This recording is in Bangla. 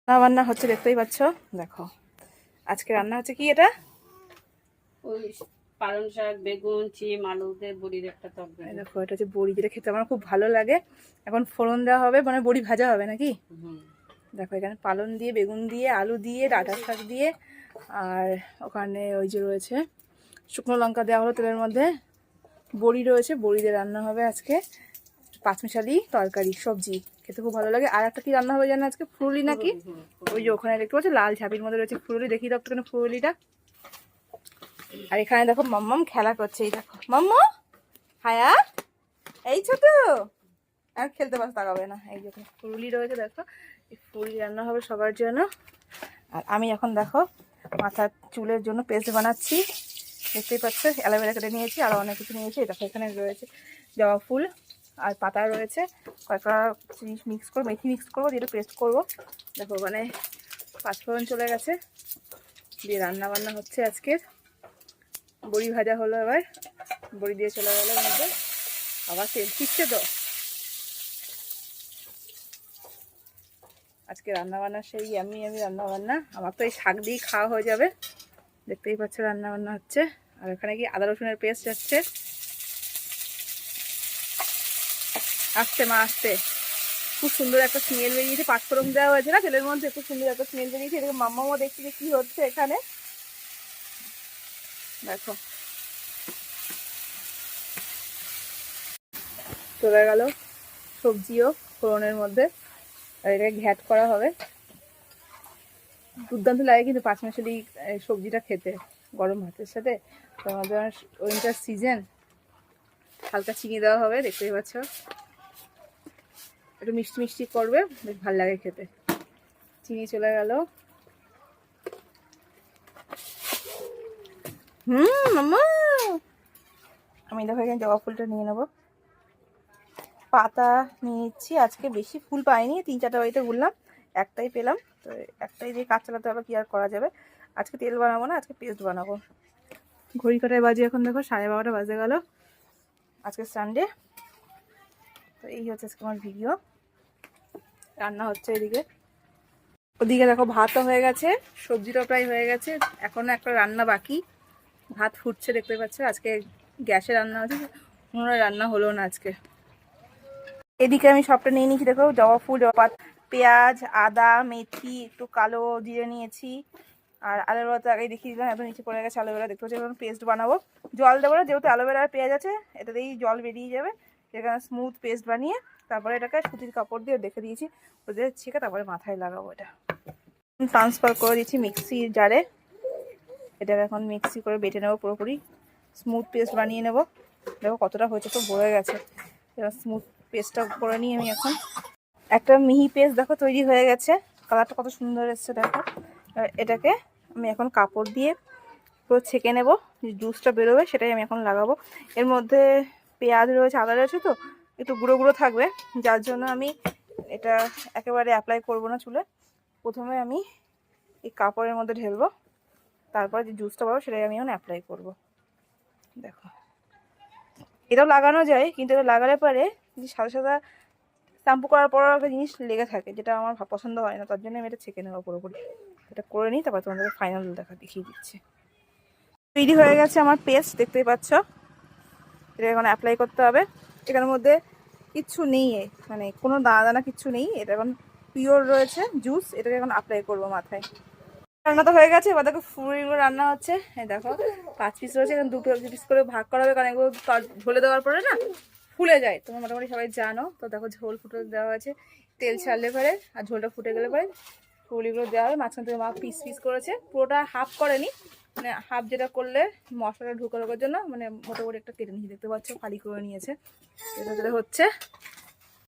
রান্না বান্না হচ্ছে, দেখতেই পাচ্ছ। দেখো আজকে রান্না হচ্ছে কি, এটা ওই পালং শাক, বেগুন, চিম, আলু দিয়ে বড়ির একটা তরকারি। দেখো, এটা হচ্ছে বড়ি, যেটা খেতে আমার খুব ভালো লাগে। এখন ফোড়ন দেওয়া হবে, মানে বড়ি ভাজা হবে নাকি। দেখো এখানে পালং দিয়ে, বেগুন দিয়ে, আলু দিয়ে, ডাঁটা শাক দিয়ে, আর ওখানে ওই যে রয়েছে শুকনো লঙ্কা দেওয়া হলো তেলের মধ্যে, বড়ি রয়েছে, বড়ি দিয়ে রান্না হবে আজকে। পাঁচমিশালি তরকারি, সবজি খেতে খুব ভালো লাগে। আর একটা কি রান্না হবে জানো আজকে, ফুলুরি নাকি। ওই যে ওখানে দেখতে পাচ্ছ লাল ঝাঁপির মধ্যে রয়েছে ফুলুরি, দেখি তো একটুখানি ফুলুরিটা। আর এখানে দেখো মাম্মাম খেলা করছে, এই দেখো মাম্মা, হায়া, এই ছোট, আর খেলতে পারছে, তাকাবে না। এই যে ফুলুরি রয়েছে, দেখো এই ফুলুরি রান্না হবে সবার জন্য। আর আমি এখন দেখো মাথার চুলের জন্য পেস্ট বানাচ্ছি, দেখতেই পাচ্ছ। অ্যালোভেরা কেটে নিয়েছি, আরও অনেক কিছু নিয়েছি। দেখো এখানে রয়েছে জবা ফুল আর পাতা রয়েছে, কয়েকটা জিনিস মিক্স করবো, মেথি মিক্স করবো, দিয়ে পেস্ট করবো। দেখো ওখানে পাঁচফোড়ন চলে গেছে, দিয়ে রান্না বান্না হচ্ছে আজকের। বড়ি ভাজা হলো, এবার বড়ি দিয়ে চলে গেল মধ্যে, আবার তেল ছিটছে তো। আজকে রান্না বান্না সেই আমি রান্না বান্না, আমার তো এই শাক দিয়েই খাওয়া হয়ে যাবে। দেখতেই পাচ্ছ রান্না বান্না হচ্ছে। আর এখানে কি আদা রসুনের পেস্ট যাচ্ছে, আসতে মা আসতে। খুব সুন্দর একটা স্মেল বেরিয়েছে, পাঁচফোড়ন দেওয়া হয়েছে না তেলের মধ্যে, খুব সুন্দর একটা স্মেল বেরিয়েছে। এদিকে মাম্মাও দেখছি যে কি হচ্ছে এখানে, দেখো চলে গেল সবজিও ফোড়নের মধ্যে। আর এটাকে ঘ্যাট করা হবে, দুর্দান্ত লাগে কিন্তু পাঁচমিশালি সবজিটা খেতে গরম ভাতের সাথে। তো আমাদের উইন্টার সিজন, হালকা চিনি দেওয়া হবে, দেখতেই পাচ্ছ। একটু মিষ্টি মিষ্টি করবে, বেশ ভালো লাগে খেতে। চিনি চলে গেল। মাম্মা, আমি দেখো এখানে জবা ফুলটা নিয়ে নেবো, পাতা নিয়ে নিচ্ছি। আজকে বেশি ফুল পাইনি, 3-4টা বাড়িতে ঘুরলাম, একটাই পেলাম। তো একটাই দিয়ে কাজ চালাতে হবে, কি আর করা যাবে। আজকে তেল বানাবো না, আজকে পেস্ট বানাবো। ঘড়ি কাটায় বাজে এখন দেখো 12:30 বাজে গেল, আজকে সানডে। তো এই হচ্ছে আজকে আমার ভিডিও। রান্না হচ্ছে এদিকে, ওদিকে দেখো ভাতও হয়ে গেছে, সবজিটাও প্রায় হয়ে গেছে, এখনো একটা রান্না বাকি। ভাত ফুটছে, দেখতে পাচ্ছ। আজকে গ্যাসে রান্না হচ্ছে, পুনরায় রান্না হলো না আজকে। এদিকে আমি সবটা নিয়ে নিয়েছি, দেখো জবা ফুল, জবা পাতা, পেঁয়াজ, আদা, মেথি, একটু কালো জিরে নিয়েছি। আর অ্যালোভেরা তো আগেই দেখিয়ে দিলাম, এত নিচে পড়ে গেছে অ্যালোভেরা, দেখতে পাচ্ছি। এখন পেস্ট বানাবো, জল দেবো না, যেহেতু অ্যালোভেরা আর পেঁয়াজ আছে, এটাতেই জল বেরিয়ে যাবে। এখানে স্মুথ পেস্ট বানিয়ে তারপরে এটাকে সুতির কাপড় দিয়ে দেখে দিয়েছি, ওদের ছেঁকে তারপরে মাথায় লাগাবো। এটা ট্রান্সফার করে দিচ্ছি মিক্সির জারে, এটাকে এখন মিক্সি করে বেটে নেবো, পুরোপুরি স্মুথ পেস্ট বানিয়ে নেবো। দেখো কতটা হয়েছে, তো ভরে গেছে। এবার স্মুথ পেস্টটা করে নিই আমি এখন। একটা মিহি পেস্ট দেখো তৈরি হয়ে গেছে, কালারটা কত সুন্দর এসছে দেখো। এটাকে আমি এখন কাপড় দিয়ে পুরো ছেঁকে নেব, জুসটা বেরোবে সেটাই আমি এখন লাগাবো। এর মধ্যে পেঁয়াজ রয়েছে, আদা রয়েছে, তো একটু গুঁড়ো গুঁড়ো থাকবে, যার জন্য আমি এটা একেবারে অ্যাপ্লাই করব না চুলে। প্রথমে আমি এই কাপড়ের মধ্যে ঢেলবো, তারপরে যে জুসটা পাবো সেটাই আমি এখন অ্যাপ্লাই করব। দেখো এটাও লাগানো যায়, কিন্তু এটা লাগালে পরে সাদা সাদা শ্যাম্পু করার পর একটা জিনিস লেগে থাকে, যেটা আমার পছন্দ হয় না। তার জন্য আমি এটা ছেঁকে নেবো পুরোপুরি। এটা করে নিই, তারপর তোমাদের ফাইনাল দেখিয়ে দিচ্ছি। তৈরি হয়ে গেছে আমার পেস্ট, দেখতেই পাচ্ছ। এটা এখন অ্যাপ্লাই করতে হবে। এখানের মধ্যে কিচ্ছু নেই, মানে কোনো দানা দানা কিচ্ছু নেই, এটা এখন পিওর রয়েছে জুস। এটাকে এখন অ্যাপ্লাই করবো মাথায়। রান্না তো হয়ে গেছে, এবার দেখো ফুলগুলো রান্না হচ্ছে। এই দেখো 5 পিস রয়েছে, এখন 2 পিস করে ভাগ করা হবে, কারণ এগুলো ঝোলে দেওয়ার পরে না ফুলে যায়, তোমরা মোটামুটি সবাই জানো। তো দেখো ঝোল ফুটে দেওয়া হয়েছে, তেল ছাড়লে পরে আর ঝোলটা ফুটে গেলে পরে ফুলগুলো দেওয়া হবে। মাঝখান থেকে মা পিস পিস করেছে, পুরোটা হাফ করেনি, মানে হাফ যেটা করলে মশলাটা ঢুকে ঢোকার জন্য, মানে মোটামুটি একটা কেটে নিয়ে দেখতে পাচ্ছ, ফালি করে নিয়েছে। এটা যেটা হচ্ছে